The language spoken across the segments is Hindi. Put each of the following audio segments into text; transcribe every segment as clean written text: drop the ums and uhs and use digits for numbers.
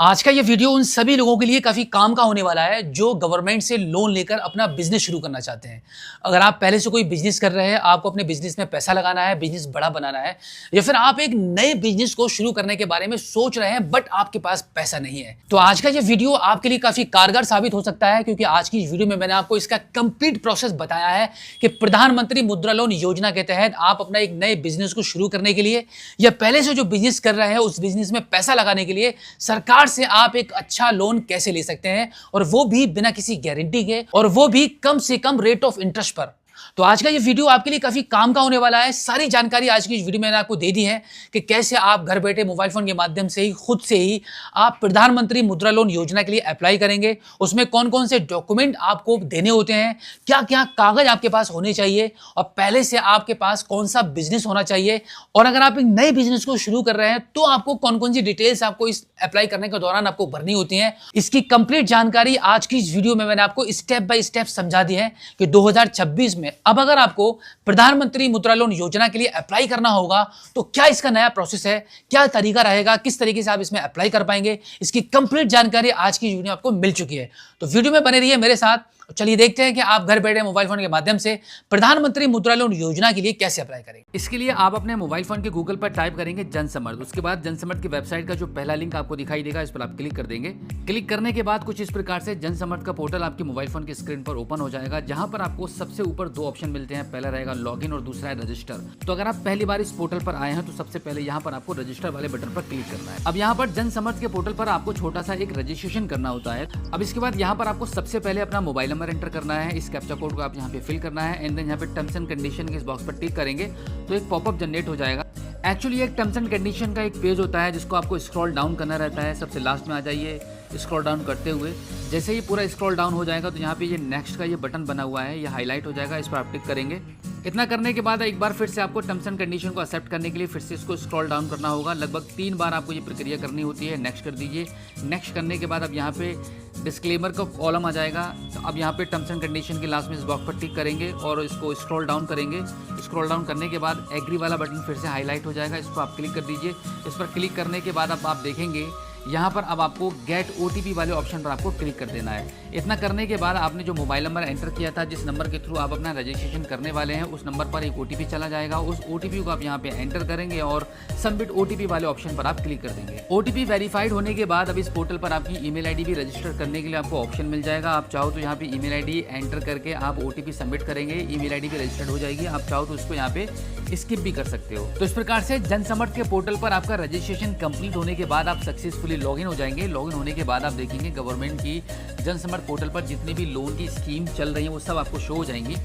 आज का ये वीडियो उन सभी लोगों के लिए काफ़ी काम का होने वाला है जो गवर्नमेंट से लोन लेकर अपना बिजनेस शुरू करना चाहते हैं। अगर आप पहले से कोई बिजनेस कर रहे हैं, आपको अपने बिजनेस में पैसा लगाना है, बिजनेस बड़ा बनाना है, या फिर आप एक नए बिजनेस को शुरू करने के बारे में सोच रहे हैं बट आपके पास पैसा नहीं है, तो आज का ये वीडियो आपके लिए काफ़ी कारगर साबित हो सकता है। क्योंकि आज की वीडियो में मैंने आपको इसका कंप्लीट प्रोसेस बताया है कि प्रधानमंत्री मुद्रा लोन योजना के तहत आप अपना एक नए बिजनेस को शुरू करने के लिए या पहले से जो बिजनेस कर रहे हैं उस बिजनेस में पैसा लगाने के लिए सरकार से आप एक अच्छा लोन कैसे ले सकते हैं, और वो भी बिना किसी गारंटी के, और वो भी कम से कम रेट ऑफ इंटरेस्ट पर। तो आज का ये वीडियो आपके लिए काफी काम का होने वाला है। सारी जानकारी आज की इस वीडियो में मैंने आपको दे दी है कि कैसे आप घर बैठे मोबाइल फोन के माध्यम से ही खुद से ही आप प्रधानमंत्री मुद्रा लोन योजना के लिए अप्लाई करेंगे। उसमें कौन कौन से डॉक्यूमेंट आपको देने होते हैं, क्या क्या कागज आपके पास होने चाहिए, और पहले से आपके पास कौन सा बिजनेस होना चाहिए, और अगर आप एक नए बिजनेस को शुरू कर रहे हैं तो आपको कौन कौन सी डिटेल्स आपको इस अप्लाई करने के दौरान आपको भरनी होती है। इसकी कंप्लीट जानकारी आज की इस वीडियो में मैंने आपको स्टेप बाय स्टेप समझा दी है कि 2026 में अब अगर आपको प्रधानमंत्री मुद्रा लोन योजना के लिए अप्लाई करना होगा तो क्या इसका नया प्रोसेस है, क्या तरीका रहेगा, किस तरीके से आप इसमें अप्लाई कर पाएंगे, इसकी कंप्लीट जानकारी आज की वीडियो में आपको मिल चुकी है। तो वीडियो में बने रहिए मेरे साथ। चलिए देखते हैं कि आप घर बैठे मोबाइल फोन के माध्यम से प्रधानमंत्री मुद्रा लोन योजना के लिए कैसे अप्लाई करेंगे। इसके लिए आप अपने मोबाइल फोन के गूगल पर टाइप करेंगे जनसमर्थ। उसके बाद जनसमर्थ की वेबसाइट का जो पहला लिंक आपको दिखाई देगा इस पर आप क्लिक कर देंगे। क्लिक करने के बाद कुछ इस प्रकार से जनसमर्थ का पोर्टल आपके मोबाइल फोन की स्क्रीन पर ओपन हो जाएगा, जहां पर आपको सबसे ऊपर दो ऑप्शन मिलते हैं। पहला रहेगा लॉगिन और दूसरा है रजिस्टर। तो अगर आप पहली बार इस पोर्टल पर आए हैं तो सबसे पहले यहाँ पर आपको रजिस्टर वाले बटन पर क्लिक करना है। अब यहाँ पर जनसमर्थ के पोर्टल पर आपको छोटा सा एक रजिस्ट्रेशन करना होता है। अब इसके बाद यहाँ पर आपको सबसे पहले अपना मोबाइल नंबर एंटर करना है। इस कैप्चा कोड को आप यहाँ पे फिल करना है एंड देन यहाँ पे टर्म्स एंड कंडीशन के इस बॉक्स पर टिक करेंगे तो एक पॉपअप जनरेट हो जाएगा। एक्चुअली एक टर्म्स एंड कंडीशन का एक पेज होता है जिसको आपको स्क्रॉल डाउन करना रहता है। सबसे लास्ट में आ जाइए स्क्रॉल डाउन करते हुए। जैसे ही पूरा स्क्रॉल डाउन हो जाएगा तो यहाँ पे ये नेक्स्ट का ये बटन बना हुआ है, ये हाईलाइट हो जाएगा, इस पर आप टिक करेंगे। इतना करने के बाद एक बार फिर से आपको टर्म्स एंड कंडीशन को एक्सेप्ट करने के लिए फिर से इसको स्क्रॉल डाउन करना होगा। लगभग 3 बार आपको ये प्रक्रिया करनी होती है। नेक्स्ट कर दीजिए। नेक्स्ट करने के बाद अब यहाँ पे डिस्क्लेमर का कॉलम आ जाएगा। तो अब यहाँ पे टर्म्स एंड कंडीशन के लास्ट में इस बॉक्स पर टिक करेंगे और इसको स्क्रॉल डाउन करेंगे। स्क्रॉल डाउन करने के बाद एग्री वाला बटन फिर से हाईलाइट हो जाएगा, इसको आप क्लिक कर दीजिए। इस पर क्लिक करने के बाद अब आप देखेंगे यहाँ पर अब आपको गेट OTP वाले ऑप्शन पर आपको क्लिक कर देना है। इतना करने के बाद आपने जो मोबाइल नंबर एंटर किया था, जिस नंबर के थ्रू आप अपना रजिस्ट्रेशन करने वाले हैं, उस नंबर पर एक OTP चला जाएगा। उस OTP को आप यहाँ पे एंटर करेंगे और सबमिट OTP वाले ऑप्शन पर आप क्लिक कर देंगे। OTP वेरीफाइड होने के बाद अब इस पोर्टल पर आपकी ईमेल आईडी भी रजिस्टर करने के लिए आपको ऑप्शन मिल जाएगा। आप चाहो तो यहाँ पे ईमेल आईडी एंटर करके आप OTP सबमिट करेंगे, ईमेल आईडी भी रजिस्टर्ड हो जाएगी। आप चाहो तो उसको यहाँ पे स्किप भी कर सकते हो। तो इस प्रकार से जनसमर्थ के पोर्टल पर आपका रजिस्ट्रेशन कंप्लीट होने के बाद आप सक्सेसफुली लॉगिन हो जाएंगे। लॉगिन होने के बाद आप देखेंगे गवर्नमेंट की जनसमर्थ पोर्टल पर जितनी भी लोन की स्कीम चल रही है वो सब आपको शो हो जाएंगी।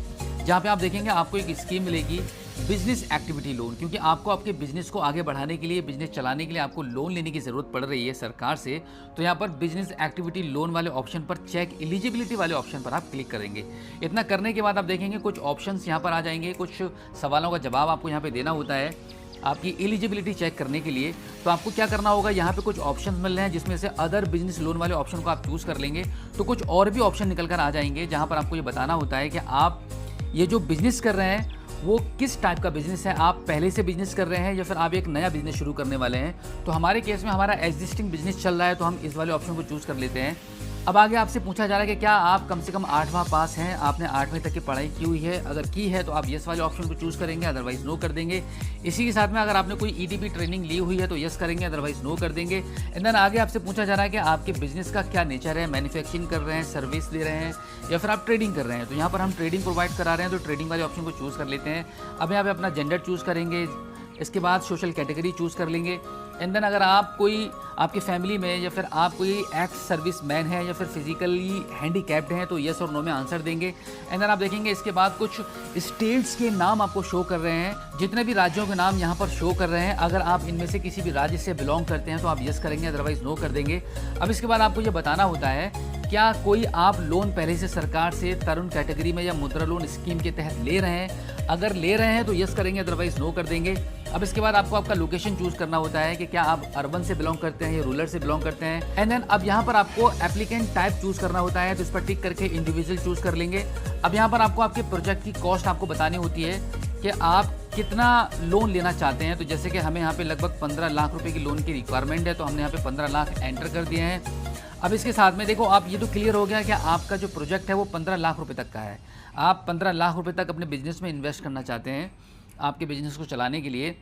जहाँ पे आप देखेंगे आपको एक स्कीम मिलेगी बिजनेस एक्टिविटी लोन, क्योंकि आपको आपके बिजनेस को आगे बढ़ाने के लिए, बिजनेस चलाने के लिए आपको लोन लेने की ज़रूरत पड़ रही है सरकार से। तो यहाँ पर बिजनेस एक्टिविटी लोन वाले ऑप्शन पर चेक एलिजिबिलिटी वाले ऑप्शन पर आप क्लिक करेंगे। इतना करने के बाद आप देखेंगे कुछ ऑप्शंस यहाँ पर आ जाएंगे, कुछ सवालों का जवाब आपको यहाँ पे देना होता है आपकी एलिजिबिलिटी चेक करने के लिए। तो आपको क्या करना होगा, यहाँ पे कुछ ऑप्शन मिल रहे हैं जिसमें से अदर बिजनेस लोन वाले ऑप्शन को आप चूज कर लेंगे तो कुछ और भी ऑप्शन निकल कर आ जाएंगे, जहाँ पर आपको ये बताना होता है कि आप ये जो बिजनेस कर रहे हैं वो किस टाइप का बिजनेस है। आप पहले से बिजनेस कर रहे हैं या फिर आप एक नया बिजनेस शुरू करने वाले हैं। तो हमारे केस में हमारा एग्जिस्टिंग बिजनेस चल रहा है तो हम इस वाले ऑप्शन को चूज कर लेते हैं। अब आगे आपसे पूछा जा रहा है कि क्या आप कम से कम 8वां पास हैं, आपने 8वीं तक की पढ़ाई की हुई है। अगर की है तो आप यस वाले ऑप्शन को चूज़ करेंगे, अदरवाइज नो कर देंगे। इसी के साथ में अगर आपने कोई EDP ट्रेनिंग ली हुई है तो यस करेंगे, अदरवाइज नो कर देंगे। एंड देन आगे आपसे पूछा जा रहा है कि आपके बिजनेस का क्या नेचर है, मैन्युफैक्चरिंग कर रहे हैं, सर्विस दे रहे हैं या फिर आप ट्रेडिंग कर रहे हैं। तो यहाँ पर हम ट्रेडिंग प्रोवाइड करा रहे हैं तो ट्रेडिंग वाले ऑप्शन को चूज़ कर लेते हैं। अब यहाँ पे अपना जेंडर चूज़ करेंगे, इसके बाद सोशल कैटेगरी चूज़ कर लेंगे। एंड देन अगर आप कोई आपकी फैमिली में या फिर आप कोई एक्स सर्विस मैन है या फिर फिजिकली हैंडीकैप्ड हैं तो येस और नो में आंसर देंगे। एंड देन आप देखेंगे इसके बाद कुछ स्टेट्स के नाम आपको शो कर रहे हैं, जितने भी राज्यों के नाम यहाँ पर शो कर रहे हैं। अगर आप इनमें से किसी भी राज्य से बिलोंग करते हैं तो आप येस करेंगे, अदरवाइज नो कर देंगे। अब इसके बाद आपको ये बताना होता है क्या कोई आप लोन पहले से सरकार से तरुण कैटेगरी में या मुद्रा लोन स्कीम के तहत ले रहे हैं। अगर ले रहे हैं तो यस करेंगे, अदरवाइज नो कर देंगे। अब इसके बाद आपको आपका लोकेशन चूज करना होता है कि क्या आप अर्बन से बिलोंग करते हैं या रूरल से बिलोंग करते हैं। एंड देन अब यहाँ पर आपको एप्लीकेंट टाइप चूज करना होता है तो इस पर टिक करके इंडिविजुअल चूज कर लेंगे। अब यहाँ पर आपको आपके प्रोजेक्ट की कॉस्ट आपको बतानी होती है कि आप कितना लोन लेना चाहते हैं। तो जैसे कि हमें यहाँ पे लगभग 15 लाख रुपए की लोन की रिक्वायरमेंट है, तो हमने यहाँ पे 15 लाख एंटर कर दिए हैं। अब इसके साथ में देखो, आप ये तो क्लियर हो गया कि आपका जो प्रोजेक्ट है वो 15 लाख रुपए तक का है। आप 15 लाख रुपए तक अपने बिजनेस में इन्वेस्ट करना चाहते हैं आपके बिजनेस को चलाने के लिए।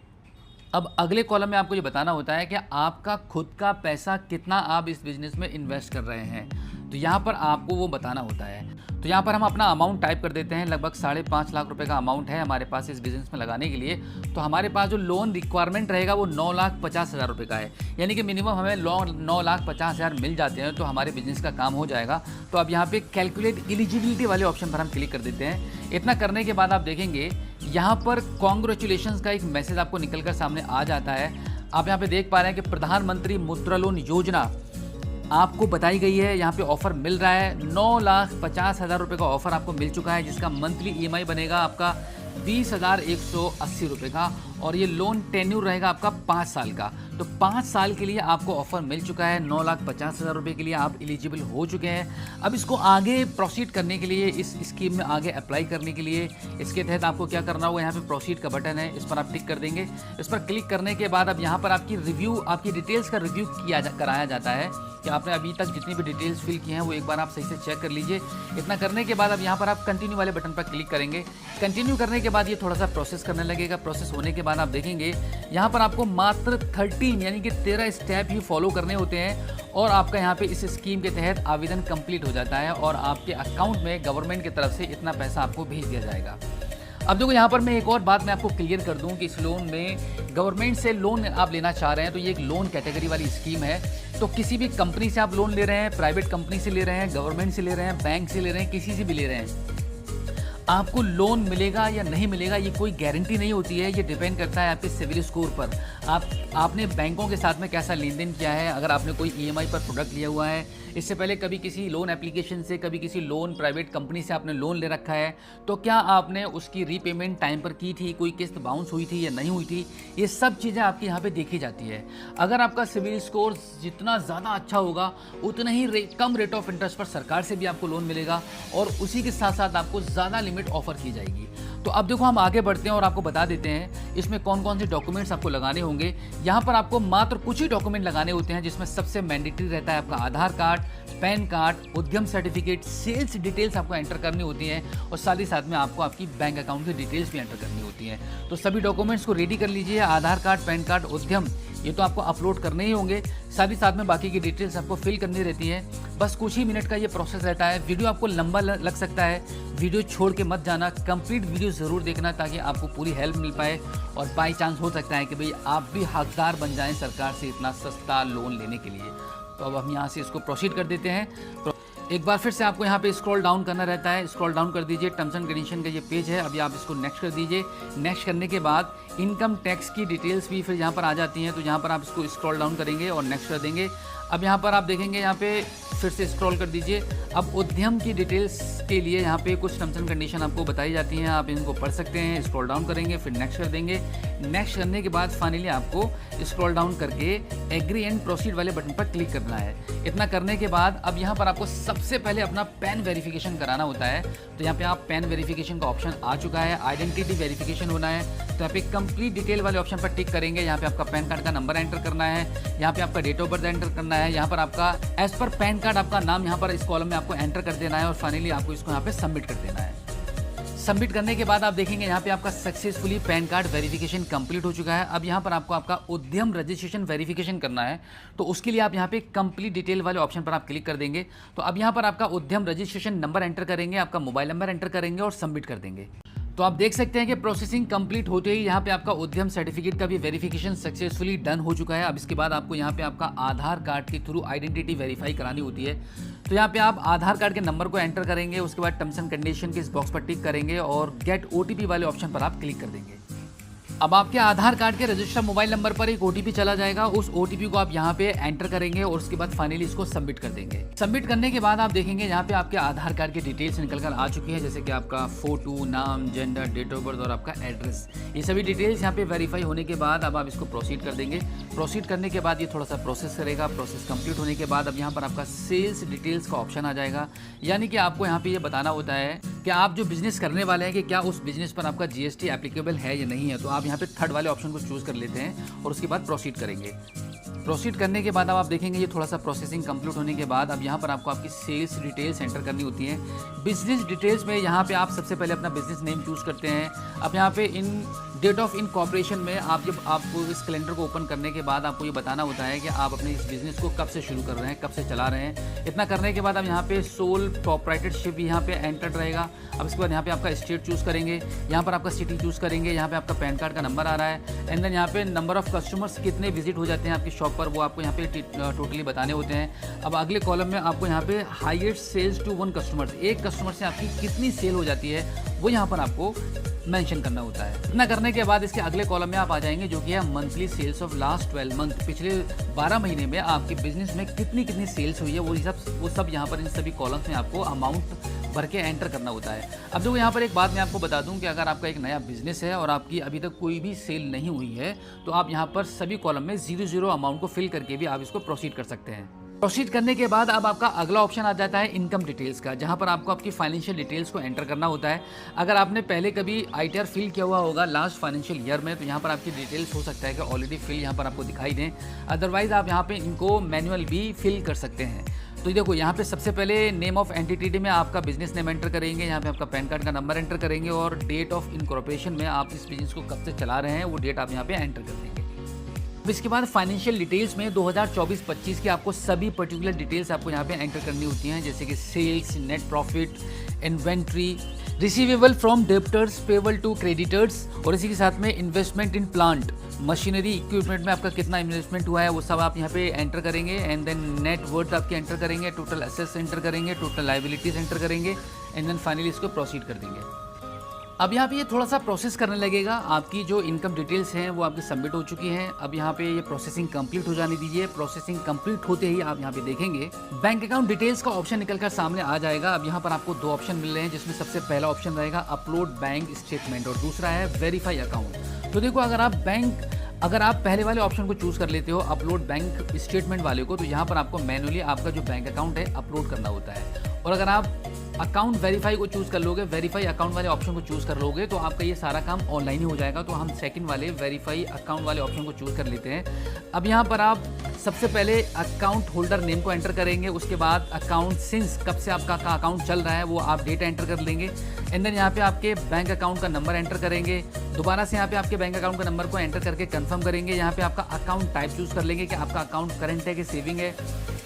अब अगले कॉलम में आपको ये बताना होता है कि आपका खुद का पैसा कितना आप इस बिज़नेस में इन्वेस्ट कर रहे हैं, तो यहाँ पर आपको वो बताना होता है। तो यहाँ पर हम अपना अमाउंट टाइप कर देते हैं। लगभग 5.5 लाख रुपए का अमाउंट है हमारे पास इस बिज़नेस में लगाने के लिए। तो हमारे पास जो लोन रिक्वायरमेंट रहेगा वो 9,50,000 रुपये का है, यानी कि मिनिमम हमें 9,50,000 मिल जाते हैं तो हमारे बिज़नेस का काम हो जाएगा। तो अब यहाँ पे कैलकुलेट एलिजिबिलिटी वाले ऑप्शन पर हम क्लिक कर देते हैं। इतना करने के बाद आप देखेंगे यहाँ पर कॉन्ग्रेचुलेशंस का एक मैसेज आपको निकल कर सामने आ जाता है। आप यहाँ पे देख पा रहे हैं कि प्रधानमंत्री मुद्रा लोन योजना आपको बताई गई है। यहाँ पे ऑफर मिल रहा है 9,50,000 रुपये का ऑफर आपको मिल चुका है, जिसका मंथली EMI बनेगा आपका 20,180 रुपये का, और ये लोन टेन्यूर रहेगा आपका 5 साल का। तो 5 साल के लिए आपको ऑफर मिल चुका है। 9,50,000 रुपये के लिए आप एलिजिबल हो चुके हैं। अब इसको आगे प्रोसीड करने के लिए, इस स्कीम में आगे अप्लाई करने के लिए, इसके तहत आपको क्या करना होगा, यहाँ पे प्रोसीड का बटन है, इस पर आप टिक कर देंगे। इस पर क्लिक करने के बाद अब यहाँ पर आपकी रिव्यू, आपकी डिटेल्स का रिव्यू कराया जाता है कि आपने अभी तक जितनी भी डिटेल्स फिल की हैं वो एक बार आप सही से चेक कर लीजिए। इतना करने के बाद अब यहाँ पर आप कंटिन्यू वाले बटन पर क्लिक करेंगे। कंटिन्यू करने के बाद ये थोड़ा सा प्रोसेस करने लगेगा। प्रोसेस होने के बाद आप देखेंगे यहाँ पर आपको मात्र 13 यानी कि 13 स्टेप ही फॉलो करने होते हैं, और आपका यहाँ पे इस स्कीम के तहत आवेदन कंप्लीट हो जाता है और आपके अकाउंट में गवर्नमेंट की तरफ से इतना पैसा आपको भेज दिया जाएगा। अब देखो, यहाँ पर मैं एक और बात मैं आपको क्लियर कर दूं कि इस लोन में गवर्नमेंट से लोन आप लेना चाह रहे हैं तो ये एक लोन कैटेगरी वाली स्कीम है। तो किसी भी कंपनी से आप लोन ले रहे हैं, प्राइवेट कंपनी से ले रहे हैं, गवर्नमेंट से ले रहे हैं, बैंक से ले रहे हैं, किसी से भी ले रहे हैं, आपको लोन मिलेगा या नहीं मिलेगा ये कोई गारंटी नहीं होती है। ये डिपेंड करता है आपके सिविल स्कोर पर। आपने बैंकों के साथ में कैसा लेन देन किया है। अगर आपने कोई EMI पर प्रोडक्ट लिया हुआ है, इससे पहले कभी किसी लोन एप्लीकेशन से, कभी किसी लोन प्राइवेट कंपनी से आपने लोन ले रखा है, तो क्या आपने उसकी रीपेमेंट टाइम पर की थी, कोई किस्त बाउंस हुई थी या नहीं हुई थी, ये सब चीज़ें आपकी यहाँ पे देखी जाती है। अगर आपका सिविल स्कोर जितना ज़्यादा अच्छा होगा उतना ही कम रेट ऑफ इंटरेस्ट पर सरकार से भी आपको लोन मिलेगा, और उसी के साथ साथ आपको ज़्यादा लिमिट ऑफर की जाएगी। तो अब देखो, हम आगे बढ़ते हैं और आपको बता देते हैं इसमें कौन कौन से डॉक्यूमेंट्स आपको लगाने होंगे। यहाँ पर आपको मात्र कुछ ही डॉक्यूमेंट लगाने होते हैं, जिसमें सबसे मैंडेटरी रहता है आपका आधार कार्ड, पैन कार्ड, उद्यम सर्टिफिकेट, सेल्स डिटेल्स आपको एंटर करनी होती हैं, और साथ ही साथ में आपको आपकी बैंक अकाउंट की डिटेल्स भी एंटर करनी होती हैं। तो सभी डॉक्यूमेंट्स को रेडी कर लीजिए। आधार कार्ड, पैन कार्ड, उद्यम, ये तो आपको अपलोड करने ही होंगे। साथ ही साथ में बाकी की डिटेल्स आपको फिल करनी रहती है। बस कुछ ही मिनट का ये प्रोसेस रहता है। वीडियो आपको लंबा लग सकता है, वीडियो छोड़ के मत जाना, कंप्लीट वीडियो ज़रूर देखना ताकि आपको पूरी हेल्प मिल पाए, और बाई चांस हो सकता है कि भाई आप भी हकदार बन जाएं सरकार से इतना सस्ता लोन लेने के लिए। तो अब हम यहाँ से इसको प्रोसीड कर देते हैं। एक बार फिर से आपको यहाँ पे स्क्रॉल डाउन करना रहता है। स्क्रॉल डाउन कर दीजिए, टर्म्स एंड कंडीशन का ये पेज है। अभी आप इसको नेक्स्ट कर दीजिए। नेक्स्ट करने के बाद इनकम टैक्स की डिटेल्स भी फिर यहाँ पर आ जाती हैं, तो यहाँ पर आप इसको स्क्रॉल डाउन करेंगे और नेक्स्ट कर देंगे। अब यहाँ पर आप देखेंगे, यहाँ पे फिर से स्क्रॉल कर दीजिए। अब उद्यम की डिटेल्स के लिए यहाँ पे कुछ टर्म्स एंड कंडीशन आपको बताई जाती हैं, आप इनको पढ़ सकते हैं। स्क्रॉल डाउन करेंगे, फिर नेक्स्ट कर देंगे। नेक्स्ट करने के बाद फाइनली आपको स्क्रॉल डाउन करके एग्री एंड प्रोसीड वाले बटन पर क्लिक करना है। इतना करने के बाद अब यहाँ पर आपको सबसे पहले अपना पैन वेरिफिकेशन कराना होता है। तो यहाँ पे आप पैन वेरिफिकेशन का ऑप्शन आ चुका है, आइडेंटिटी वेरिफिकेशन होना है। तो यहाँ पे कंप्लीट डिटेल वाले ऑप्शन पर टिक करेंगे। यहाँ पे आपका पैन कार्ड का नंबर एंटर करना है, यहाँ पे आपका डेट ऑफ बर्थ एंटर करना है, यहाँ पर आपका एज पर पैन कार्ड आपका नाम यहाँ पर इस कॉलम में आपको एंटर कर देना है, और फाइनली आपको इसको यहाँ पे सबमिट कर देना है। सबमिट करने के बाद आप देखेंगे यहाँ पे आपका successfully pan card verification complete हो चुका है। अब यहाँ पर आपको आपका उद्यम रजिस्ट्रेशन वेरिफिकेशन करना है, तो उसके लिए आप यहाँ पे कंप्लीट डिटेल वाले ऑप्शन पर आप क्लिक कर देंगे। तो अब यहाँ पर आपका उद्यम रजिस्ट्रेशन नंबर एंटर करेंगे, आपका मोबाइल नंबर एंटर करेंगे और सबमिट कर देंगे। तो आप देख सकते हैं कि प्रोसेसिंग कंप्लीट होते ही यहाँ पे आपका उद्यम सर्टिफिकेट का भी वेरिफिकेशन सक्सेसफुली डन हो चुका है। अब इसके बाद आपको यहाँ पे आपका आधार कार्ड के थ्रू आइडेंटिटी वेरीफाई करानी होती है। तो यहाँ पे आप आधार कार्ड के नंबर को एंटर करेंगे, उसके बाद टर्म्स एंड कंडीशन के इस बॉक्स पर टिक करेंगे और गेट OTP वाले ऑप्शन पर आप क्लिक कर देंगे। अब आपके आधार कार्ड के रजिस्टर मोबाइल नंबर पर एक OTP चला जाएगा, उस OTP को आप यहाँ पे एंटर करेंगे और उसके बाद फाइनली इसको सबमिट कर देंगे। सबमिट करने के बाद आप देखेंगे यहाँ पे आपके आधार कार्ड की डिटेल्स निकल कर आ चुकी है, जैसे कि आपका फोटो, नाम, जेंडर, डेट ऑफ बर्थ और आपका एड्रेस। ये सभी डिटेल्स यहाँ पे वेरीफाई होने के बाद अब आप इसको प्रोसीड कर देंगे। प्रोसीड करने के बाद ये थोड़ा सा प्रोसेस करेगा। प्रोसेस कंप्लीट होने के बाद अब यहाँ पर आपका सेल्स डिटेल्स का ऑप्शन आ जाएगा, यानी कि आपको यहाँ पे ये बताना होता है कि आप जो बिजनेस करने वाले हैं कि क्या उस बिजनेस पर आपका जीएसटी एप्लीकेबल है या नहीं है। तो आप यहाँ पे थर्ड वाले ऑप्शन को चूज़ कर लेते हैं और उसके बाद प्रोसीड करेंगे। प्रोसीड करने के बाद अब आप देखेंगे ये थोड़ा सा प्रोसेसिंग कंप्लीट होने के बाद अब यहाँ पर आपको आपकी सेल्स डिटेल्स एंटर करनी होती है। बिजनेस डिटेल्स में यहाँ पे आप सबसे पहले अपना बिजनेस नेम चूज़ करते हैं। अब यहाँ पे इन डेट ऑफ इनकॉर्पोरेशन में आप जब आपको इस कैलेंडर को ओपन करने के बाद आपको ये बताना होता है कि आप अपने इस बिज़नेस को कब से शुरू कर रहे हैं, कब से चला रहे हैं। इतना करने के बाद अब यहाँ पे सोल प्रोप्राइटरशिप यहाँ पे एंटर्ड रहेगा। अब इसके बाद यहाँ पे आपका स्टेट चूज़ करेंगे, यहाँ पर आपका सिटी चूज़ करेंगे, यहाँ पे आपका पैन कार्ड का नंबर आ रहा है। एंड देन यहाँ पे नंबर ऑफ कस्टमर्स कितने विजिट हो जाते हैं आपकी शॉप पर वो आपको यहाँ पे टोटली बताने होते हैं। अब अगले कॉलम में आपको यहाँ पे highest sales to one customer, एक कस्टमर से आपकी कितनी सेल हो जाती है वो यहाँ पर आपको मेंशन करना होता है। इतना करने के बाद इसके अगले कॉलम में आप आ जाएंगे जो कि है monthly sales of last 12 month, पिछले 12 महीने में आपके बिजनेस में कितनी सेल्स हुई है वो सब यहाँ पर इन सभी कॉलम्स में आपको अमाउंट भर के एंटर करना होता है। अब देखो यहाँ पर एक बात मैं आपको बता दूं कि अगर आपका एक नया बिजनेस है और आपकी अभी तक कोई भी सेल नहीं हुई है तो आप यहाँ पर सभी कॉलम में 0 अमाउंट को फिल करके भी आप इसको प्रोसीड कर सकते हैं। प्रोसीड करने के बाद अब आपका अगला ऑप्शन आ जाता है इनकम डिटेल्स का, जहां पर आपको आपकी फाइनेंशियल डिटेल्स को एंटर करना होता है। अगर आपने पहले कभी आईटीआर फिल किया हुआ होगा लास्ट फाइनेंशियल ईयर में तो यहाँ पर आपकी डिटेल्स हो सकता है कि ऑलरेडी फिल यहाँ पर आपको दिखाई दें, अदरवाइज आप यहाँ पे इनको मैनुअल भी फिल कर सकते हैं। तो देखो यहाँ पे सबसे पहले नेम ऑफ एंटिटी में आपका बिजनेस नेम एंटर करेंगे, यहाँ पे आपका पैन कार्ड का नंबर एंटर करेंगे और डेट ऑफ इनकॉर्पोरेशन में आप इस बिजनेस को कब से चला रहे हैं वो डेट आप यहाँ पे एंटर कर देंगे। इसके बाद फाइनेंशियल डिटेल्स में 2024-25 की आपको सभी पर्टिकुलर डिटेल्स आपको यहाँ पे एंटर करनी होती हैं, जैसे कि sales, net profit, inventory, receivable from debtors, payable to creditors और इसी के साथ में investment in plant, machinery, equipment में आपका कितना इन्वेस्टमेंट हुआ है वो सब आप यहाँ पे एंटर करेंगे। एंड देन नेट वर्थ आपके एंटर करेंगे, टोटल एसेट्स एंटर करेंगे, टोटल लायबिलिटीज एंटर करेंगे एंड देन फाइनली इसको प्रोसीड कर देंगे। अब यहाँ पे ये थोड़ा सा प्रोसेस करने लगेगा। आपकी जो इनकम डिटेल्स हैं वो आपकी सबमिट हो चुकी हैं। अब यहाँ पे ये प्रोसेसिंग कंप्लीट हो जाने दीजिए। प्रोसेसिंग कंप्लीट होते ही आप यहाँ पे देखेंगे बैंक अकाउंट डिटेल्स का ऑप्शन निकलकर सामने आ जाएगा। अब यहाँ पर आपको 2 ऑप्शन मिल रहे हैं, जिसमें सबसे पहला ऑप्शन रहेगा अपलोड बैंक स्टेटमेंट और दूसरा है वेरीफाई अकाउंट। तो देखो अगर आप पहले वाले ऑप्शन को चूज कर लेते हो अपलोड बैंक स्टेटमेंट वाले को, तो यहाँ पर आपको मैनुअली आपका जो बैंक अकाउंट है अपलोड करना होता है। और अगर आप अकाउंट वेरीफाई को चूज कर लोगे, वेरीफाई अकाउंट वाले ऑप्शन को चूज कर लोगे तो आपका ये सारा काम ऑनलाइन ही हो जाएगा। तो हम सेकंड वाले वेरीफाई अकाउंट वाले ऑप्शन को चूज कर लेते हैं। अब यहाँ पर आप सबसे पहले अकाउंट होल्डर नेम को एंटर करेंगे, उसके बाद अकाउंट सिंस कब से आपका अकाउंट चल रहा है वो आप डेटा एंटर कर लेंगे। एंड देन यहाँ पे आपके बैंक अकाउंट का नंबर एंटर करेंगे। दोबारा से यहाँ पे आपके बैंक अकाउंट का नंबर को एंटर करके कंफर्म करेंगे। यहाँ पे आपका अकाउंट टाइप चूज कर लेंगे कि आपका अकाउंट करंट है कि सेविंग है।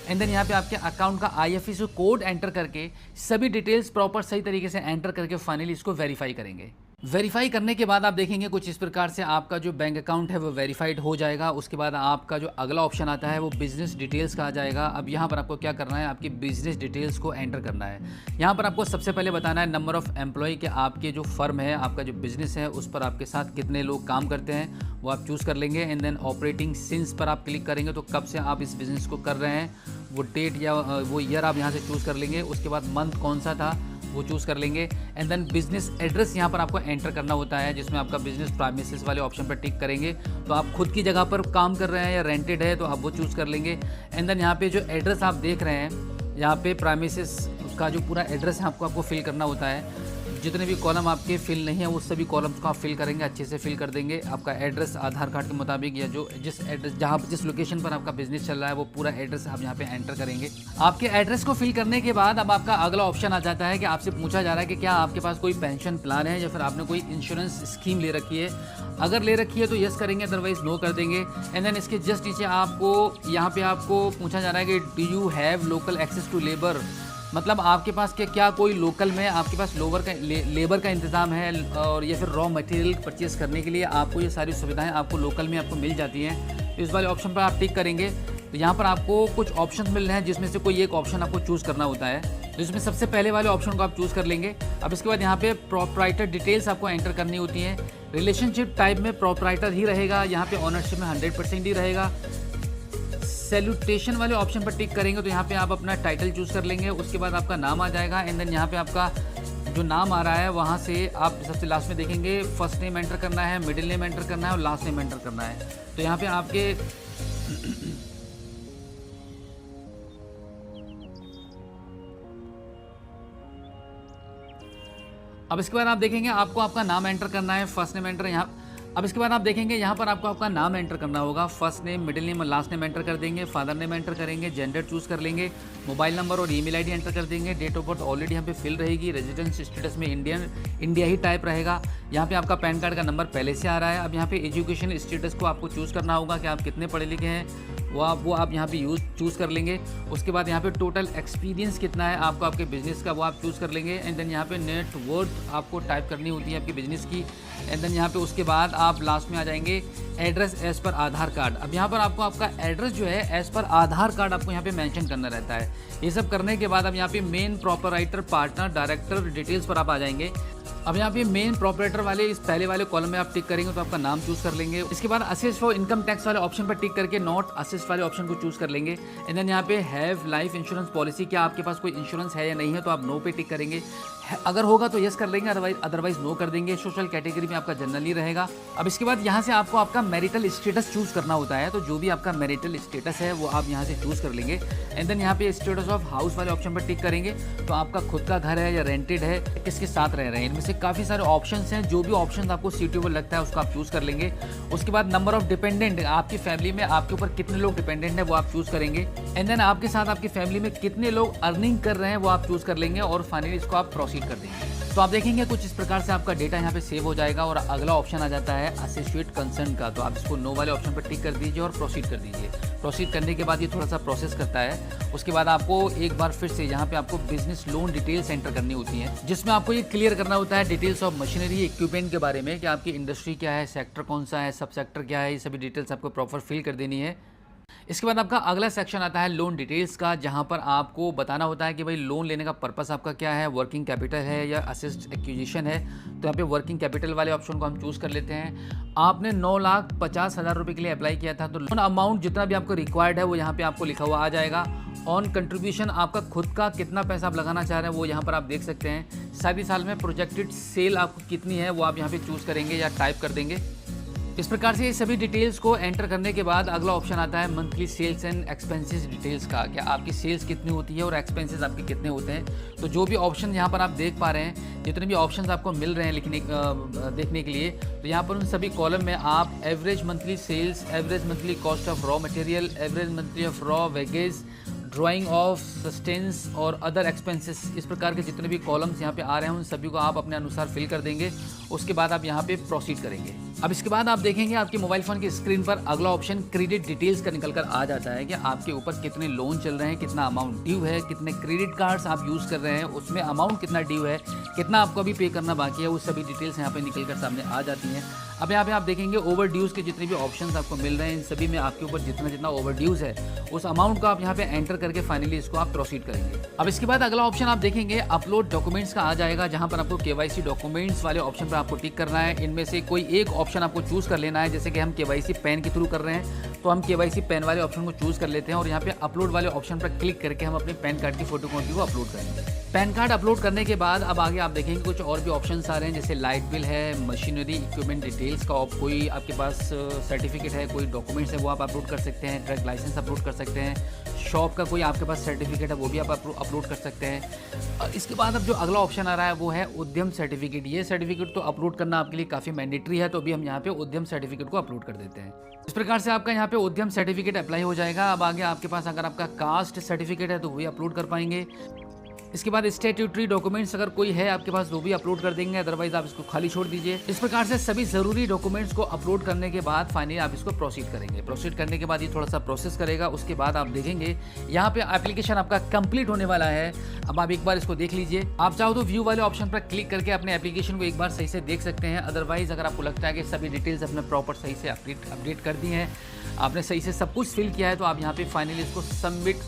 एंड देन यहाँ पे आपके अकाउंट का IFSC कोड एंटर करके सभी डिटेल्स प्रॉपर सही तरीके से एंटर करके फाइनली इसको वेरीफाई करेंगे। वेरीफाई करने के बाद आप देखेंगे कुछ इस प्रकार से आपका जो बैंक अकाउंट है वो वेरीफाइड हो जाएगा। उसके बाद आपका जो अगला ऑप्शन आता है वो बिजनेस डिटेल्स का आ जाएगा। अब यहाँ पर आपको क्या करना है, आपकी बिजनेस डिटेल्स को एंटर करना है। यहाँ पर आपको सबसे पहले बताना है नंबर ऑफ एम्प्लॉय, कि आपके जो फर्म है, आपका जो बिजनेस है उस पर आपके साथ कितने लोग काम करते हैं वो आप चूज़ कर लेंगे। एंड देन ऑपरेटिंग सिंस पर आप क्लिक करेंगे तो कब से आप इस बिज़नेस को कर रहे हैं वो डेट या वो ईयर आप यहाँ से चूज़ कर लेंगे। उसके बाद मंथ कौन सा था वो चूज़ कर लेंगे। एंड देन बिजनेस एड्रेस यहाँ पर आपको एंटर करना होता है, जिसमें आपका बिजनेस प्राइमिसेस वाले ऑप्शन पर टिक करेंगे तो आप खुद की जगह पर काम कर रहे हैं या रेंटेड है तो आप वो चूज़ कर लेंगे। एंड देन यहाँ पे जो एड्रेस आप देख रहे हैं यहाँ पे प्राइमिसेस का जो पूरा एड्रेस है आपको फिल करना होता है। जितने भी कॉलम आपके फिल नहीं है वो सभी कॉलम्स को आप फिल करेंगे, अच्छे से फिल कर देंगे। आपका एड्रेस आधार कार्ड के मुताबिक या जो जिस लोकेशन पर आपका बिजनेस चल रहा है वो पूरा एड्रेस आप यहाँ पे एंटर करेंगे। आपके एड्रेस को फिल करने के बाद अब आपका अगला ऑप्शन आ जाता है कि आपसे पूछा जा रहा है कि क्या आपके पास कोई पेंशन प्लान है या फिर आपने कोई इंश्योरेंस स्कीम ले रखी है। अगर ले रखी है तो यस करेंगे, अदरवाइज नो कर देंगे। एंड देन इसके जस्ट नीचे आपको यहाँ पे आपको पूछा जा रहा है कि do you have local access to labour, मतलब आपके पास क्या कोई लोकल में आपके पास लेबर का इंतज़ाम है और या फिर रॉ मटेरियल परचेस करने के लिए आपको ये सारी सुविधाएं आपको लोकल में आपको मिल जाती हैं। तो इस वाले ऑप्शन पर आप टिक करेंगे तो यहाँ पर आपको कुछ ऑप्शन मिल रहे हैं जिसमें से कोई एक ऑप्शन आपको चूज़ करना होता है। तो इसमें सबसे पहले वाले ऑप्शन को आप चूज़ कर लेंगे। अब इसके बाद यहाँ पे प्रोप्राइटर डिटेल्स आपको एंटर करनी होती हैं। रिलेशनशिप टाइप में प्रोप्राइटर ही रहेगा, यहाँ पे ऑनरशिप में 100% ही रहेगा। सैल्यूटेशन वाले ऑप्शन पर टिक करेंगे तो यहाँ पे आप अपना टाइटल चूज़ कर लेंगे। उसके बाद आपका नाम आ जाएगा। एंड देन यहाँ पे आपका जो नाम आ रहा है वहाँ से आप सबसे लास्ट में देखेंगे फर्स्ट नेम एंटर करना है, मिडिल नेम एंटर करना है और लास्ट नेम एंटर करना है। तो यहाँ पे आपके अब इसके बाद आप देखेंगे आपको आपका नाम एंटर करना है, फर्स्ट नेम एंटर यहाँ। अब इसके बाद आप देखेंगे यहाँ पर आपको आपका नाम एंटर करना होगा, फर्स्ट नेम, मिडिल नेम और लास्ट नेम एंटर कर देंगे, फादर नेम एंटर करेंगे, जेंडर चूज कर लेंगे, मोबाइल नंबर और ईमेल आईडी एंटर कर देंगे, डेट ऑफ बर्थ ऑलरेडी यहाँ पे फिल रहेगी, रेजिडेंस स्टेटस में इंडिया ही टाइप रहेगा। यहाँ पे आपका पैन कार्ड का नंबर पहले से आ रहा है। अब यहाँ पे एजुकेशन स्टेटस को आपको चूज़ करना होगा कि आप कितने पढ़े लिखे हैं, वो आप यहाँ पे चूज़ कर लेंगे। उसके बाद यहाँ पे टोटल एक्सपीरियंस कितना है आपको आपके बिजनेस का, वो आप चूज़ कर लेंगे। एंड देन यहाँ पे नेट वर्थ आपको टाइप करनी होती है आपके बिजनेस की। एंड देन यहाँ पे उसके बाद आप लास्ट में आ जाएंगे एड्रेस एज पर आधार कार्ड। अब यहाँ पर आपको आपका एड्रेस जो है एज पर आधार कार्ड आपको यहाँ पे मेंशन करना रहता है। ये सब करने के बाद अब यहाँ पे main proprietor, partner, director details पर आप आ जाएंगे। अब यहाँ पे मेन प्रोपरेटर वाले इस पहले वाले कॉलम में आप टिक करेंगे तो आपका नाम चूज कर लेंगे। इसके बाद असिस्ट फॉर इनकम टैक्स वाले ऑप्शन पर टिक करके नॉट असिस्ट वाले ऑप्शन को चूज कर लेंगे। एंड देन यहाँ पे हैव लाइफ इंश्योरेंस पॉलिसी, क्या आपके पास कोई इंश्योरेंस है या नहीं है, तो आप नो पे टिक करेंगे। अगर होगा तो यस कर लेंगे, अदरवाइज नो कर देंगे। सोशल कैटेगरी में आपका जनरली रहेगा। अब इसके बाद यहाँ से आपको आपका मैरिटल स्टेटस चूज करना होता है, तो जो भी आपका मैरिटल स्टेटस है वो आप यहाँ से चूज कर लेंगे। एंड देन यहाँ पे स्टेटस ऑफ हाउस वाले ऑप्शन पर टिक करेंगे, तो आपका खुद का घर है या रेंटेड है, किसके साथ रह रहे हैं। इनमें से काफ़ी सारे ऑप्शंस हैं, जो भी ऑप्शन आपको सूटेबल लगता है उसको आप चूज कर लेंगे। उसके बाद नंबर ऑफ डिपेंडेंट, आपकी फैमिली में आपके ऊपर कितने लोग डिपेंडेंट हैं वो आप चूज करेंगे। एंड देन आपके साथ आपकी फैमिली में कितने लोग अर्निंग कर रहे हैं वो आप चूज कर लेंगे और फाइनली इसको आप प्रोसीड कर देंगे। तो आप देखेंगे कुछ इस प्रकार से आपका डेटा यहाँ पे सेव हो जाएगा। और अगला ऑप्शन आ जाता है एसोसिएट कंसर्न का, तो आप इसको नो वाले ऑप्शन पर टिक कर दीजिए और प्रोसीड कर दीजिए। प्रोसीड करने के बाद ये थोड़ा सा प्रोसेस करता है। उसके बाद आपको एक बार फिर से यहाँ पे आपको बिजनेस लोन डिटेल्स एंटर करनी होती हैं, जिसमें आपको ये क्लियर करना होता है डिटेल्स ऑफ मशीनरी इक्विपमेंट के बारे में कि आपकी इंडस्ट्री क्या है, सेक्टर कौन सा है, सब सेक्टर क्या है, ये सभी डिटेल्स आपको प्रॉपर फिल कर देनी है। इसके बाद आपका अगला सेक्शन आता है लोन डिटेल्स का, जहां पर आपको बताना होता है कि भाई लोन लेने का पर्पस आपका क्या है, वर्किंग कैपिटल है या असिस्ट एक्विजिशन है। तो यहाँ पे वर्किंग कैपिटल वाले ऑप्शन को हम चूज़ कर लेते हैं। आपने 9,50,000 रुपये के लिए अप्लाई किया था, तो लोन अमाउंट जितना भी आपको रिक्वायर्ड है वो यहाँ पे आपको लिखा हुआ आ जाएगा। ऑन कंट्रीब्यूशन आपका खुद का कितना पैसा आप लगाना चाह रहे हैं वो यहाँ पर आप देख सकते हैं। साथ ही साल में प्रोजेक्टेड सेल आपको कितनी है वो आप यहाँ पे चूज़ करेंगे या टाइप कर देंगे। इस प्रकार से ये सभी डिटेल्स को एंटर करने के बाद अगला ऑप्शन आता है monthly sales and expenses details का, क्या आपकी सेल्स कितनी होती है और एक्सपेंसेस आपके कितने होते हैं। तो जो भी ऑप्शन यहाँ पर आप देख पा रहे हैं, जितने भी ऑप्शंस आपको मिल रहे हैं देखने के लिए, तो यहाँ पर उन सभी कॉलम में आप average monthly sales, average monthly cost of raw material, average monthly of raw wages, drawing of sustenance और अदर एक्सपेंसेस, इस प्रकार के जितने भी कॉलम्स यहाँ पे आ रहे हैं उन सभी को आप अपने अनुसार फिल कर देंगे। उसके बाद आप यहाँ पे प्रोसीड करेंगे। अब इसके बाद आप देखेंगे आपके मोबाइल फ़ोन की स्क्रीन पर अगला ऑप्शन क्रेडिट डिटेल्स का निकल कर आ जाता है कि आपके ऊपर कितने लोन चल रहे हैं, कितना अमाउंट ड्यू है, कितने क्रेडिट कार्ड्स आप यूज़ कर रहे हैं, उसमें अमाउंट कितना ड्यू है, कितना आपको अभी पे करना बाकी है, वो सभी डिटेल्स यहाँ पे निकल कर सामने आ जाती हैं। अब यहाँ पे आप देखेंगे ओवर ड्यूज़ के जितने भी ऑप्शंस आपको मिल रहे हैं, इन सभी में आपके ऊपर जितना जितना ओवर ड्यूज़ है उस अमाउंट को आप यहाँ पे एंटर करके फाइनली इसको आप प्रोसीड करेंगे। अब इसके बाद अगला ऑप्शन आप देखेंगे अपलोड डॉक्यूमेंट्स का आ जाएगा, जहाँ पर आपको केवाईसी डॉक्यूमेंट्स वाले ऑप्शन पर आपको टिक करना है। इनमें से कोई एक ऑप्शन आपको चूज़ कर लेना है। जैसे कि हम केवाईसी पैन के थ्रू कर रहे हैं तो हम केवाईसी पैन वाले ऑप्शन को चूज़ कर लेते हैं और यहाँ पे अपलोड वाले ऑप्शन पर क्लिक करके हम अपने पैन कार्ड की फोटोकॉपी को अपलोड करेंगे। पैन कार्ड अपलोड करने के बाद अब आगे आप देखेंगे कुछ और भी ऑप्शंस आ रहे हैं, जैसे लाइट बिल है, मशीनरी इक्विपमेंट डिटेल्स का, कोई आपके पास सर्टिफिकेट है, कोई डॉक्यूमेंट्स है वो आप अपलोड कर सकते हैं, ट्रक लाइसेंस अपलोड कर सकते हैं, शॉप का कोई आपके पास सर्टिफिकेट है वो भी आप अपलोड कर सकते हैं। और इसके बाद अब जो अगला ऑप्शन आ रहा है वो है उद्यम सर्टिफिकेट। ये सर्टिफिकेट तो अपलोड करना आपके लिए काफ़ी मैंडेटरी है, तो अभी हम यहाँ पे उद्यम सर्टिफिकेट को अपलोड कर देते हैं। इस प्रकार से आपका यहाँ पे उद्यम सर्टिफिकेट अप्लाई हो जाएगा। अब आगे आपके पास अगर आपका कास्ट सर्टिफिकेट है तो वही अपलोड कर पाएंगे। इसके बाद स्टैट्यूटरी डॉक्यूमेंट्स अगर कोई है आपके पास वो भी अपलोड कर देंगे, अदरवाइज आप इसको खाली छोड़ दीजिए। इस प्रकार से सभी जरूरी डॉक्यूमेंट्स को अपलोड करने के बाद फाइनली आप इसको प्रोसीड करेंगे। प्रोसीड करने के बाद ये थोड़ा सा प्रोसेस करेगा। उसके बाद आप देखेंगे यहाँ पे एप्लीकेशन आपका कंप्लीट होने वाला है। अब आप एक बार इसको देख लीजिए। आप चाहो तो व्यू वाले ऑप्शन पर क्लिक करके अपने एप्लीकेशन को एक बार सही से देख सकते हैं। अदरवाइज अगर आपको लगता है कि सभी डिटेल्स अपने प्रॉपर सही से अपडेट कर दी हैं, आपने सही से सब कुछ फिल किया है, तो आप यहाँ पे फाइनली इसको सबमिट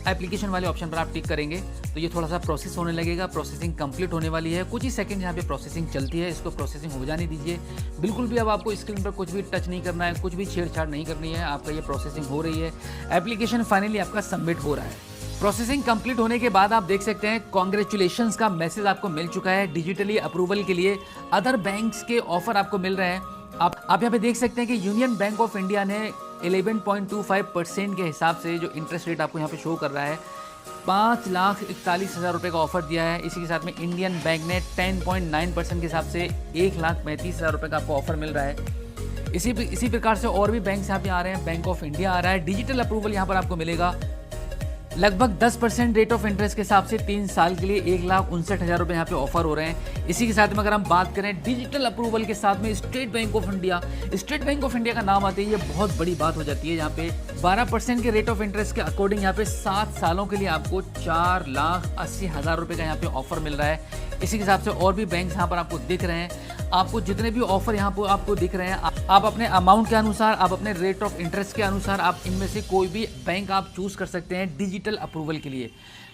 एप्लीकेशन वाले ऑप्शन पर आप टिक करेंगे तो ये थोड़ा सा प्रोसेस होने लगेगा। प्रोसेसिंग कंप्लीट होने वाली है, कुछ ही सेकंड यहाँ पे प्रोसेसिंग चलती है। इसको प्रोसेसिंग हो जाने दीजिए। बिल्कुल भी अब आपको स्क्रीन पर कुछ भी टच नहीं करना है, कुछ भी छेड़छाड़ नहीं करनी है। आपका ये प्रोसेसिंग हो रही है, एप्लीकेशन फाइनली आपका सबमिट हो रहा है। प्रोसेसिंग कंप्लीट होने के बाद आप देख सकते हैं कॉन्ग्रेचुलेशंस का मैसेज आपको मिल चुका है। डिजिटली अप्रूवल के लिए अदर बैंक्स के ऑफर आपको मिल रहे हैं। आप यहाँ पे देख सकते हैं कि यूनियन बैंक ऑफ इंडिया ने 11.25% के हिसाब से जो इंटरेस्ट रेट आपको यहाँ पे शो कर रहा है, 5,41,000 रुपये का ऑफर दिया है। इसी के साथ में इंडियन बैंक ने 10.9% के हिसाब से 1,35,000 रुपये का आपको ऑफर मिल रहा है। इसी प्रकार से और भी बैंक यहाँ पे आ रहे हैं। बैंक ऑफ इंडिया आ रहा है, डिजिटल अप्रूवल यहाँ पर आपको मिलेगा लगभग 10% रेट ऑफ इंटरेस्ट के हिसाब से 3 साल के लिए 1,59,000 रुपये यहाँ पे ऑफर हो रहे हैं। इसी के साथ में अगर हम बात करें डिजिटल अप्रूवल के साथ में state bank of India, state bank of India का नाम आते ही ये बहुत बड़ी बात हो जाती है। यहाँ पे 12% के रेट ऑफ इंटरेस्ट के अकॉर्डिंग यहाँ पे 7 सालों के लिए आपको 4,80,000 रुपये का यहाँ पे ऑफर मिल रहा है। इसी के हिसाब से और भी बैंक यहाँ पर आपको दिख रहे हैं। आपको जितने भी ऑफर यहाँ पर आपको दिख रहे हैं, आप अपने अमाउंट के अनुसार, आप अपने रेट ऑफ इंटरेस्ट के अनुसार आप इनमें से कोई भी बैंक आप चूज कर सकते हैं डिजिटल अप्रूवल के लिए।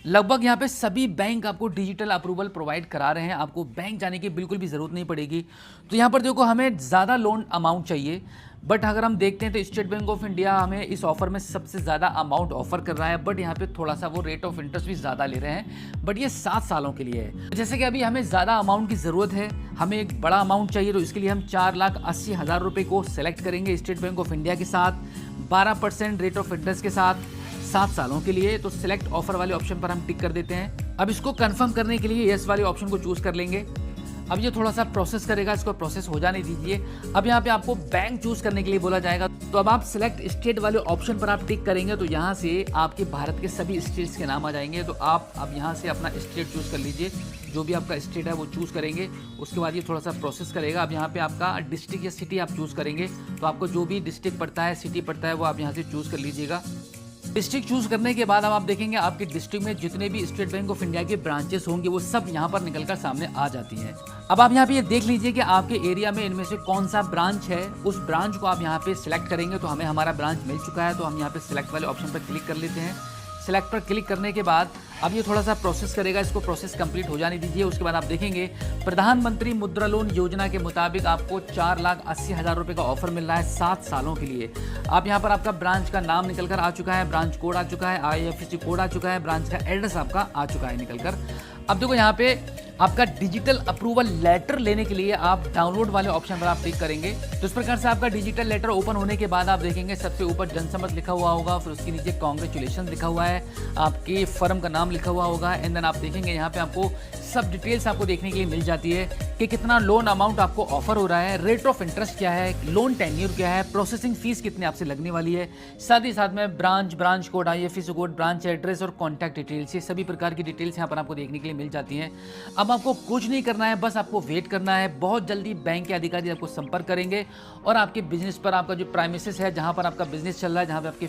लगभग यहाँ पे सभी बैंक आपको डिजिटल अप्रूवल प्रोवाइड करा रहे हैं, आपको बैंक जाने की बिल्कुल भी ज़रूरत नहीं पड़ेगी। तो यहाँ पर देखो हमें ज़्यादा लोन अमाउंट चाहिए, बट अगर हम देखते हैं तो स्टेट बैंक ऑफ इंडिया हमें इस ऑफर में सबसे ज़्यादा अमाउंट ऑफर कर रहा है, बट यहाँ पे थोड़ा सा वो रेट ऑफ इंटरेस्ट भी ज़्यादा ले रहे हैं, बट ये 7 सालों के लिए है। जैसे कि अभी हमें ज़्यादा अमाउंट की ज़रूरत है, हमें एक बड़ा अमाउंट चाहिए, तो इसके लिए हम 4,80,000 रुपये को सेलेक्ट करेंगे स्टेट बैंक ऑफ इंडिया के साथ 12% रेट ऑफ इंटरेस्ट के साथ 7 सालों के लिए। तो सिलेक्ट ऑफर वाले ऑप्शन पर हम टिक कर देते हैं। अब इसको कंफर्म करने के लिए यस वाले ऑप्शन को चूज कर लेंगे। अब ये थोड़ा सा प्रोसेस करेगा, इसको प्रोसेस हो जाने दीजिए। अब यहाँ पे आपको बैंक चूज करने के लिए बोला जाएगा, तो अब आप सिलेक्ट स्टेट वाले ऑप्शन पर आप टिक करेंगे तो यहाँ से आपके भारत के सभी स्टेट्स के नाम आ जाएंगे। तो आप अब यहाँ से अपना स्टेट चूज कर लीजिए, जो भी आपका स्टेट है वो चूज करेंगे। उसके बाद ये थोड़ा सा प्रोसेस करेगा। अब यहाँ पे आपका डिस्ट्रिक्ट या सिटी आप चूज करेंगे, तो आपको जो भी डिस्ट्रिक्ट पड़ता है, सिटी पड़ता है, वो आप यहाँ से चूज कर लीजिएगा। डिस्ट्रिक्ट चूज करने के बाद अब आप देखेंगे आपके डिस्ट्रिक्ट में जितने भी स्टेट बैंक ऑफ इंडिया के ब्रांचेस होंगे वो सब यहाँ पर निकलकर सामने आ जाती हैं। अब आप यहाँ पे ये देख लीजिए कि आपके एरिया में इनमें से कौन सा ब्रांच है, उस ब्रांच को आप यहाँ पे सिलेक्ट करेंगे। तो हमें हमारा ब्रांच मिल चुका है, तो हम यहाँ पे सिलेक्ट वाले ऑप्शन पर क्लिक कर लेते हैं। सिलेक्ट पर क्लिक करने के बाद अब ये थोड़ा सा प्रोसेस करेगा, इसको प्रोसेस कंप्लीट हो जाने दीजिए। उसके बाद आप देखेंगे प्रधानमंत्री मुद्रा लोन योजना के मुताबिक आपको 4,80,000 रुपये का ऑफर मिल रहा है 7 सालों के लिए। आप यहाँ पर आपका ब्रांच का नाम निकल कर आ चुका है, ब्रांच कोड आ चुका है, IFSC कोड आ चुका है, ब्रांच का एड्रेस आपका आ चुका है निकल कर। अब देखो यहाँ पे आपका डिजिटल अप्रूवल लेटर लेने के लिए आप डाउनलोड वाले ऑप्शन पर आप क्लिक करेंगे। तो इस प्रकार से आपका डिजिटल लेटर ओपन होने के बाद आप देखेंगे सबसे ऊपर जनसम्मत लिखा हुआ होगा, फिर उसके नीचे कांग्रेचुलेशन लिखा हुआ है, आपके फर्म का नाम लिखा हुआ होगा, एंड देन आप देखेंगे यहाँ पे आपको सब डिटेल्स आपको देखने के लिए मिल जाती है कि कितना लोन अमाउंट आपको ऑफर हो रहा है, रेट ऑफ इंटरेस्ट क्या है, लोन टेन्योर क्या है, प्रोसेसिंग फीस कितनी आपसे लगने वाली है, साथ ही साथ में branch code, IFSC code, branch address और कॉन्टैक्ट डिटेल्स, ये सभी प्रकार की डिटेल्स यहाँ पर आपको देखने के लिए मिल जाती हैं। अब आपको कुछ नहीं करना है, बस आपको वेट करना है। बहुत जल्दी बैंक के अधिकारी आपको संपर्क करेंगे और आपके बिजनेस पर, आपका जो प्राइमिसेस है, जहाँ पर आपका बिजनेस चल रहा है, जहाँ पर आपकी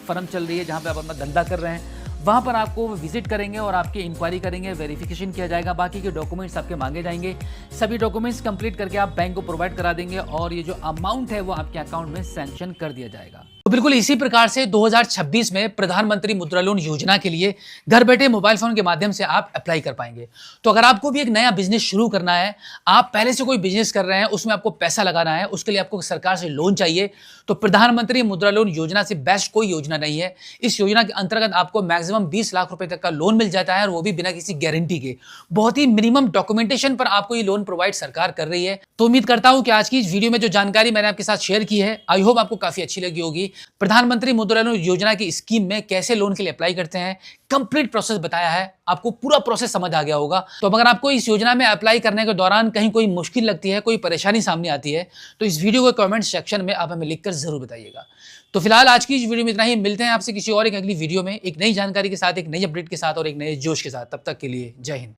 फर्म चल रही है, जहाँ पर आप अपना धंधा कर रहे हैं, वहाँ पर आपको विजिट करेंगे और आपकी इंक्वायरी करेंगे, वेरिफिकेशन किया जाएगा, बाकी के डॉक्यूमेंट्स आपके मांगे जाएंगे। सभी डॉक्यूमेंट्स कंप्लीट करके आप बैंक को प्रोवाइड करा देंगे और ये जो अमाउंट है वो आपके अकाउंट में सैंक्शन कर दिया जाएगा। तो बिल्कुल इसी प्रकार से 2026 में प्रधानमंत्री मुद्रा लोन योजना के लिए घर बैठे मोबाइल फोन के माध्यम से आप अप्लाई कर पाएंगे। तो अगर आपको भी एक नया बिजनेस शुरू करना है, आप पहले से कोई बिजनेस कर रहे हैं, उसमें आपको पैसा लगाना है, उसके लिए आपको सरकार से लोन चाहिए, तो प्रधानमंत्री मुद्रा लोन योजना से बेस्ट कोई योजना नहीं है। इस योजना के अंतर्गत आपको मैक्सिमम 20 लाख रुपए तक का लोन मिल जाता है और वो भी बिना किसी गारंटी के। बहुत ही मिनिमम डॉक्यूमेंटेशन पर आपको ये लोन प्रोवाइड सरकार कर रही है। तो उम्मीद करता हूं कि आज की इस वीडियो में जो जानकारी मैंने आपके साथ शेयर की है, आई होप आपको काफी अच्छी लगी होगी। प्रधानमंत्री मुद्रा लोन योजना की स्कीम में कैसे लोन के लिए अप्लाई करते हैं, कंप्लीट प्रोसेस बताया है, आपको पूरा प्रोसेस समझ आ गया होगा। तो अगर आपको इस योजना में अप्लाई करने के दौरान कहीं कोई मुश्किल लगती है, कोई परेशानी सामने आती है, तो इस वीडियो के कमेंट सेक्शन में आप हमें लिखकर जरूर बताइएगा। तो फिलहाल आज की इस वीडियो में इतना ही। मिलते हैं आपसे किसी और एक अगली वीडियो में एक नई जानकारी के साथ, एक नई अपडेट के साथ और एक नए जोश के साथ। तब तक के लिए जय हिंद।